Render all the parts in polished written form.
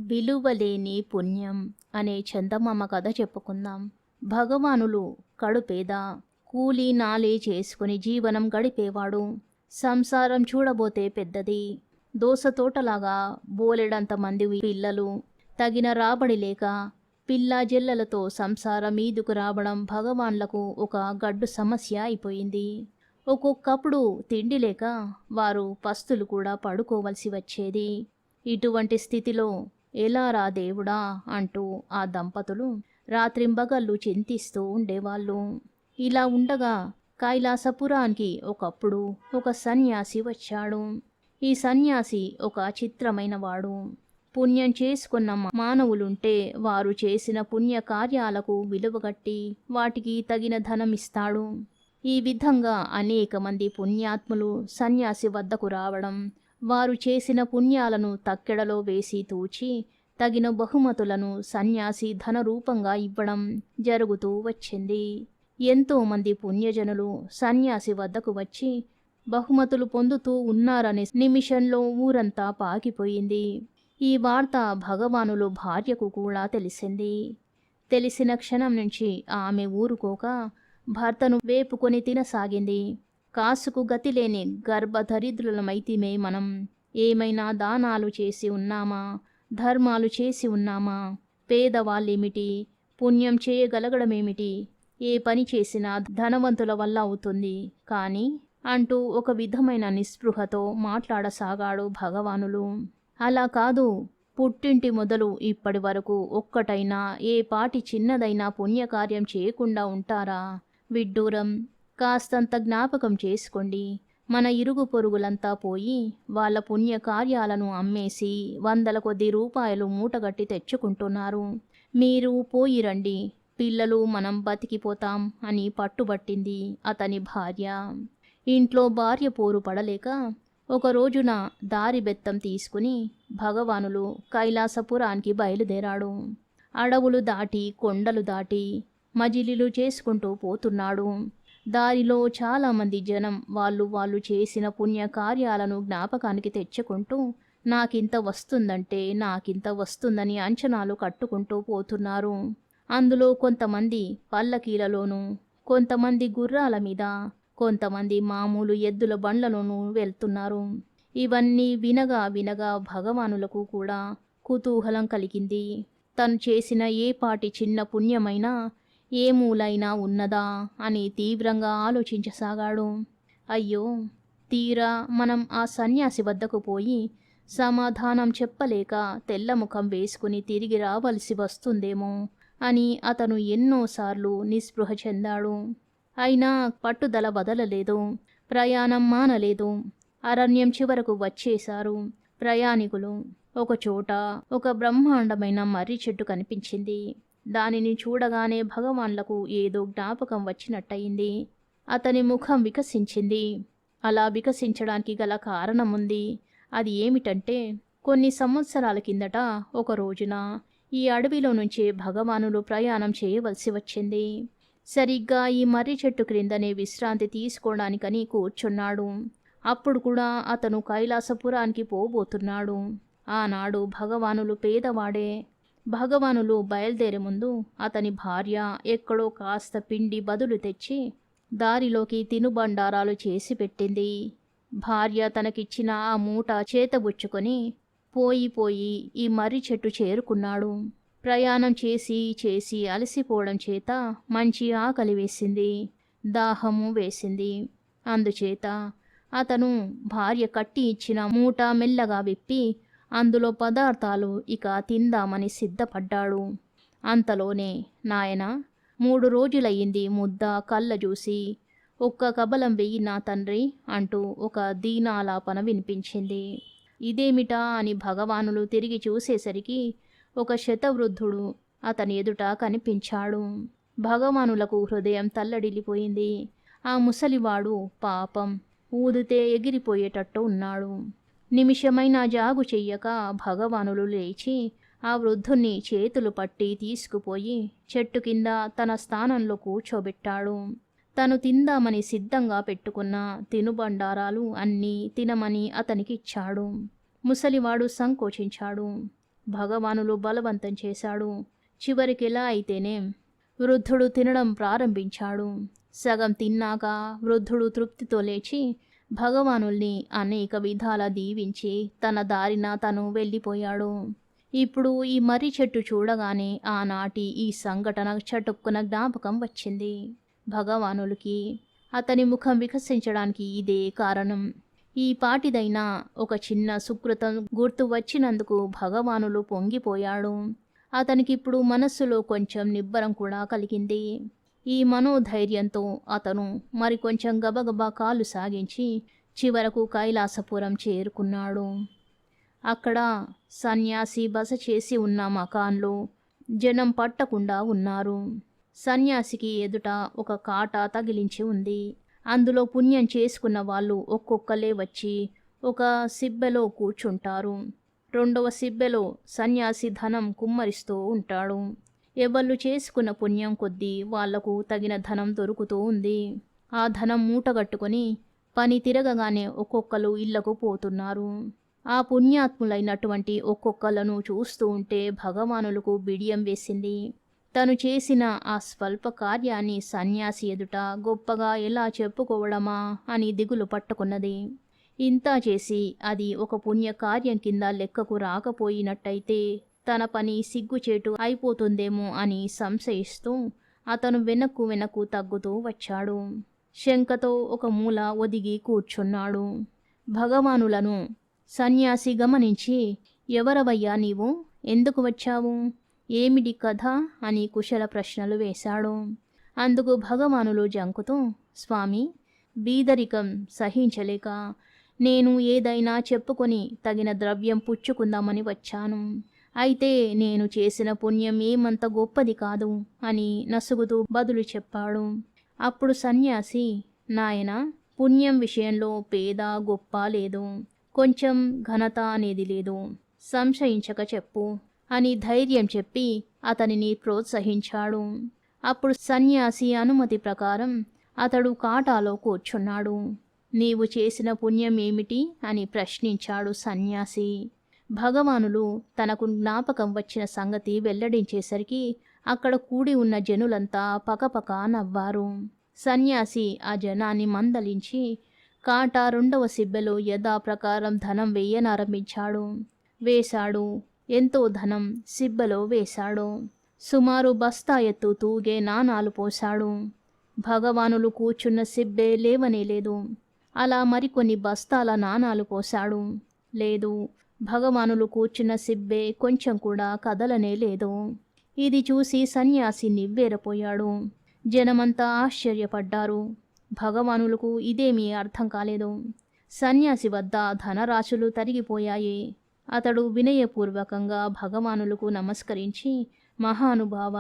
విలువలేని పుణ్యం అనే చందమామ కథ చెప్పుకుందాం. భగవానులు కడుపేద, కూలీ నాలీ చేసుకుని జీవనం గడిపేవాడు. సంసారం చూడబోతే పెద్దది, దోసతోటలాగా బోలెడంత మంది పిల్లలు. తగిన రాబడి లేక పిల్లా జెల్లలతో సంసారం మీదుకు రావడం భగవాన్లకు ఒక గడ్డు సమస్య అయిపోయింది. ఒక్కొక్కప్పుడు తిండి లేక వారు పస్తులు కూడా పడుకోవలసి వచ్చేది. ఇటువంటి స్థితిలో ఎలారా దేవుడా అంటూ ఆ దంపతులు రాత్రింబగళ్ళు చింతిస్తూ ఉండేవాళ్ళు. ఇలా ఉండగా కైలాసపురానికి ఒకప్పుడు ఒక సన్యాసి వచ్చాడు. ఈ సన్యాసి ఒక చిత్రమైన వాడు. పుణ్యం చేసుకున్న మానవులుంటే వారు చేసిన పుణ్య కార్యాలకు విలువగట్టి వాటికి తగిన ధనమిస్తాడు. ఈ విధంగా అనేక మంది పుణ్యాత్ములు సన్యాసి వద్దకు రావడం, వారు చేసిన పుణ్యాలను తక్కెడలో వేసి తూచి తగిన బహుమతులను సన్యాసి ధన రూపంగా ఇవ్వడం జరుగుతూ వచ్చింది. ఎంతోమంది పుణ్యజనులు సన్యాసి వద్దకు వచ్చి బహుమతులు పొందుతూ ఉన్నారనే నిమిషంలో ఊరంతా పాకిపోయింది. ఈ వార్త భగవానులు భార్యకు కూడా తెలిసింది. తెలిసిన క్షణం నుంచి ఆమె ఊరుకోక భర్తను వేపుకొని తినసాగింది. కాసుకు గతిలేని గర్భదరిద్రులమైతిమే మనం. ఏమైనా దానాలు చేసి ఉన్నామా, ధర్మాలు చేసి ఉన్నామా, పేదవాళ్ళేమిటి, పుణ్యం చేయగలగడమేమిటి, ఏ పని చేసినా ధనవంతుల వల్ల అవుతుంది కానీ అంటూ ఒక విధమైన నిస్పృహతో మాట్లాడసాగాడు భగవానులు. అలా కాదు, పుట్టింటి మొదలు ఇప్పటి వరకు ఒక్కటైనా ఏ పాటి చిన్నదైనా పుణ్యకార్యం చేయకుండా ఉంటారా? విడ్డూరం. కాస్తంత జ్ఞాపకం చేసుకోండి. మన ఇరుగు పొరుగులంతా పోయి వాళ్ళ పుణ్యకార్యాలను అమ్మేసి వందల కొద్ది రూపాయలు మూటగట్టి తెచ్చుకుంటున్నారు. మీరు పోయి రండి, పిల్లలు మనం బతికిపోతాం అని పట్టుబట్టింది అతని భార్య. ఇంట్లో భార్య పోరు పడలేక ఒక రోజున దారి బెత్తం తీసుకుని భగవానులు కైలాసపురానికి బయలుదేరాడు. అడవులు దాటి కొండలు దాటి మజిలీలు చేసుకుంటూ పోతున్నాడు. దారిలో చాలామంది జనం వాళ్ళు చేసిన పుణ్యకార్యాలను జ్ఞాపకానికి తెచ్చుకుంటూ నాకింత వస్తుందంటే నాకింత వస్తుందని అంచనాలు కట్టుకుంటూ పోతున్నారు. అందులో కొంతమంది పల్లకీలలోనూ, కొంతమంది గుర్రాల మీద, కొంతమంది మామూలు ఎద్దుల బండ్లలోనూ వెళ్తున్నారు. ఇవన్నీ వినగా వినగా భగవానులకు కూడా కుతూహలం కలిగింది. తను చేసిన ఏ పాటి చిన్న పుణ్యమైనా ఏ మూలైనా ఉన్నదా అని తీవ్రంగా ఆలోచించసాగాడు. అయ్యో, తీరా మనం ఆ సన్యాసి వద్దకు పోయి సమాధానం చెప్పలేక తెల్లముఖం వేసుకుని తిరిగి రావలసి వస్తుందేమో అని అతను ఎన్నోసార్లు నిస్పృహ చెందాడు. అయినా పట్టుదల వదలలేదు, ప్రయాణం మానలేదు. అరణ్యం చివరకు వచ్చేశారు ప్రయాణికులు. ఒకచోట ఒక బ్రహ్మాండమైన మర్రి చెట్టు కనిపించింది. దానిని చూడగానే భగవాన్లకు ఏదో జ్ఞాపకం వచ్చినట్టయింది. అతని ముఖం వికసించింది. అలా వికసించడానికి గల కారణముంది. అది ఏమిటంటే, కొన్ని సంవత్సరాల కిందట ఒక రోజున ఈ అడవిలో నుంచే భగవానులు ప్రయాణం చేయవలసి వచ్చింది. సరిగ్గా ఈ మర్రి చెట్టు క్రిందనే విశ్రాంతి తీసుకోవడానికని కూర్చున్నాడు. అప్పుడు కూడా అతను కైలాసపురానికి పోబోతున్నాడు. ఆనాడు భగవానులు పేదవాడే. భగవానులు బయలుదేరే ముందు అతని భార్య ఎక్కడో కాస్త పిండి బదులు తెచ్చి దారిలోకి తినుబండారాలు చేసి పెట్టింది. భార్య తనకిచ్చిన ఆ మూట చేతబుచ్చుకొని పోయి ఈ మర్రి చెట్టు చేరుకున్నాడు. ప్రయాణం చేసి అలసిపోవడం చేత మంచి ఆకలి వేసింది, దాహము వేసింది. అందుచేత అతను భార్య కట్టి ఇచ్చిన మూట మెల్లగా విప్పి అందులో పదార్థాలు ఇక తిందామని సిద్ధపడ్డాడు. అంతలోనే, నాయనా, 3 రోజులయ్యింది ముద్ద కళ్ళ చూసి, ఒక్క కబలం వెయ్యి నా తండ్రి అంటూ ఒక దీనాలాపన వినిపించింది. ఇదేమిటా అని భగవానులు తిరిగి చూసేసరికి ఒక శతవృద్ధుడు అతని ఎదుట కనిపించాడు. భగవానులకు హృదయం తల్లడిల్లిపోయింది. ఆ ముసలివాడు పాపం ఊదితే ఎగిరిపోయేటట్టు ఉన్నాడు. నిమిషమైనా జాగు చెయ్యక భగవానులు లేచి ఆ వృద్ధుణ్ణి చేతులు పట్టి తీసుకుపోయి చెట్టు కింద తన స్థానంలో కూర్చోబెట్టాడు. తను తిందామని సిద్ధంగా పెట్టుకున్న తినుబండారాలు అన్నీ తినమని అతనికిచ్చాడు. ముసలివాడు సంకోచించాడు. భగవానులు బలవంతం చేశాడు. చివరికి ఎలా అయితేనే వృద్ధుడు తినడం ప్రారంభించాడు. సగం తిన్నాక వృద్ధుడు తృప్తితో లేచి భగవానుల్ని అనేక విధాల దీవించి తన దారిన తను వెళ్ళిపోయాడు. ఇప్పుడు ఈ మర్రి చెట్టు చూడగానే ఆనాటి ఈ సంఘటన చటుక్కున జ్ఞాపకం వచ్చింది భగవానులకి. అతని ముఖం వికసించడానికి ఇదే కారణం. ఈ పాటిదైనా ఒక చిన్న సుకృతం గుర్తు వచ్చినందుకు భగవానులు పొంగిపోయాడు. అతనికిప్పుడు మనస్సులో కొంచెం నిబ్బరం కూడా కలిగింది. ఈ మనోధైర్యంతో అతను మరికొంచెం గబగబా కాలు సాగించి చివరకు కైలాసపురం చేరుకున్నాడు. అక్కడ సన్యాసి బస చేసి ఉన్న మకాన్లో జనం పట్టకుండా ఉన్నారు. సన్యాసికి ఎదుట ఒక కాట తగిలించి ఉంది. అందులో పుణ్యం చేసుకున్న వాళ్ళు ఒక్కొక్కలే వచ్చి ఒక సిబ్బెలో కూర్చుంటారు. రెండవ సిబ్బెలో సన్యాసి ధనం కుమ్మరిస్తూ ఉంటాడు. ఎవళ్ళు చేసుకున్న పుణ్యం కొద్దీ వాళ్లకు తగిన ధనం దొరుకుతూ ఉంది. ఆ ధనం మూటగట్టుకొని పని తిరగగానే ఒక్కొక్కరు ఇళ్లకు పోతున్నారు. ఆ పుణ్యాత్ములైనటువంటి ఒక్కొక్కలను చూస్తూ ఉంటే భగవానులకు బిడియం వేసింది. తను చేసిన ఆ స్వల్ప కార్యాన్ని సన్యాసి ఎదుట గొప్పగా ఎలా చెప్పుకోవడమా అని దిగులు పట్టుకున్నది. ఇంతా చేసి అది ఒక పుణ్యకార్యం కింద లెక్కకు రాకపోయినట్టయితే తన పని సిగ్గుచేటు అయిపోతుందేమో అని సంశయిస్తూ అతను వెనక్కు తగ్గుతూ వచ్చాడు. శంకతో ఒక మూల ఒదిగి కూర్చున్నాడు. భగవానులను సన్యాసి గమనించి, ఎవరవయ్యా నీవు? ఎందుకు వచ్చావు? ఏమిటి కథ అని కుశల ప్రశ్నలు వేశాడు. అందుకు భగవానులు జంకుతూ, స్వామి, బీదరికం సహించలేక నేను ఏదైనా చెప్పుకొని తగిన ద్రవ్యం పుచ్చుకుందామని వచ్చాను. అయితే నేను చేసిన పుణ్యం ఏమంత గొప్పది కాదు అని నసుగుతూ బదులు చెప్పాడు. అప్పుడు సన్యాసి, నాయనా, పుణ్యం విషయంలో పేద గొప్ప లేదు, కొంచెం ఘనత అనేది లేదు, సంశయించక చెప్పు అని ధైర్యం చెప్పి అతనిని ప్రోత్సహించాడు. అప్పుడు సన్యాసి అనుమతి ప్రకారం అతడు కాటాలో కూర్చున్నాడు. నీవు చేసిన పుణ్యం ఏమిటి అని ప్రశ్నించాడు సన్యాసి. భగవానులు తనకు జ్ఞాపకం వచ్చిన సంగతి వెల్లడించేసరికి అక్కడ కూడి ఉన్న జనులంతా పకపక నవ్వారు. సన్యాసి ఆ జనాన్ని మందలించి కాటా రెండవ సిబ్బెలో యథాప్రకారం ధనం వేయనారంభించాడు. వేశాడు. ఎంతో ధనం సిబ్బెలో వేశాడు. సుమారు బస్తా ఎత్తు తూగే నాణాలు పోశాడు. భగవానులు కూర్చున్న సిబ్బే లేవనేలేదు. అలా మరికొన్ని బస్తాల నాణాలు పోశాడు. లేదు, భగవానులు కూర్చున్న సిబ్బే కొంచెం కూడా కదలనే లేదు. ఇది చూసి సన్యాసి నివ్వేరపోయాడు. జనమంతా ఆశ్చర్యపడ్డారు. భగవానులకు ఇదేమీ అర్థం కాలేదు. సన్యాసి వద్ద ధనరాశులు తరిగిపోయాయి. అతడు వినయపూర్వకంగా భగవానులకు నమస్కరించి, మహానుభావ,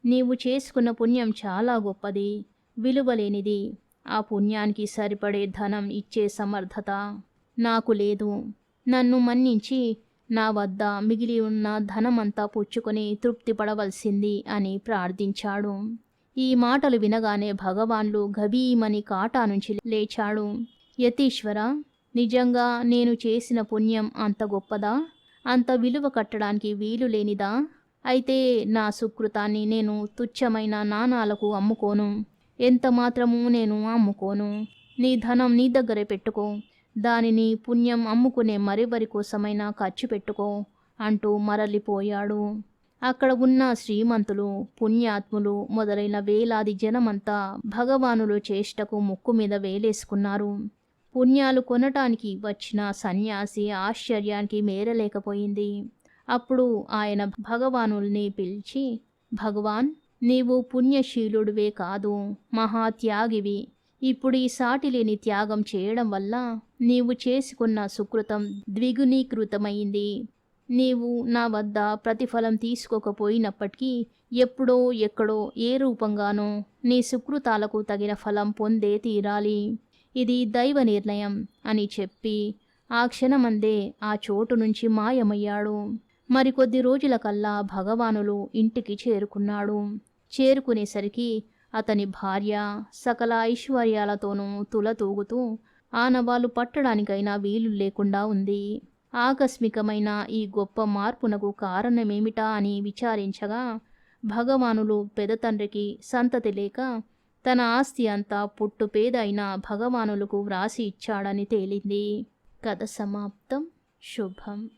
నీవు చేసుకున్న పుణ్యం చాలా గొప్పది, విలువలేనిది. ఆ పుణ్యానికి సరిపడే ధనం ఇచ్చే సమర్థత నాకు లేదు. నన్ను మన్నించి నా వద్ద మిగిలి ఉన్న ధనమంతా పుచ్చుకొని తృప్తిపడవలసింది అని ప్రార్థించాడు. ఈ మాటలు వినగానే భగవాన్లు గభీమని కాటా నుంచి లేచాడు. యతీశ్వర, నిజంగా నేను చేసిన పుణ్యం అంత గొప్పదా? అంత విలువ కట్టడానికి వీలు లేనిదా? అయితే నా సుకృతాన్ని నేను తుచ్చమైన నాణాలకు అమ్ముకోను. ఎంత మాత్రమూ నేను అమ్ముకోను. నీ ధనం నీ దగ్గరే పెట్టుకో. దానిని పుణ్యం అమ్ముకునే మరెవరి కోసమైనా ఖర్చు పెట్టుకో అంటూ మరలిపోయాడు. అక్కడ ఉన్న శ్రీమంతులు, పుణ్యాత్ములు మొదలైన వేలాది జనమంతా భగవానులు చేష్టకు ముక్కు మీద వేలేసుకున్నారు. పుణ్యాలు కొనటానికి వచ్చిన సన్యాసి ఆశ్చర్యానికి మేరలేకపోయింది. అప్పుడు ఆయన భగవానుల్ని పిలిచి, భగవాన్, నీవు పుణ్యశీలుడివే కాదు, మహాత్యాగివి. ఇప్పుడు ఈ సాటిలేని త్యాగం చేయడం వల్ల నీవు చేసుకున్న సుకృతం ద్విగుణీకృతమైంది. నీవు నా వద్ద ప్రతిఫలం తీసుకోకపోయినప్పటికీ ఎప్పుడో ఎక్కడో ఏ రూపంగానో నీ సుకృతాలకు తగిన ఫలం పొందే తీరాలి. ఇది దైవ నిర్ణయం అని చెప్పి ఆ క్షణమందే ఆ చోటు నుంచి మాయమయ్యాడు. మరికొద్ది రోజులకల్లా భగవానులు ఇంటికి చేరుకున్నాడు. చేరుకునేసరికి అతని భార్య సకల ఐశ్వర్యాలతోనూ తులతూగుతూ ఆనవాలు పట్టడానికైనా వీలు లేకుండా ఉంది. ఆకస్మికమైన ఈ గొప్ప మార్పునకు కారణమేమిటా అని విచారించగా భగవానులు పెదతండ్రికి సంతతి లేక తన ఆస్తి అంతా పుట్టుపేద అయిన భగవానులకు వ్రాసి ఇచ్చాడని తేలింది. కథ సమాప్తం. శుభం.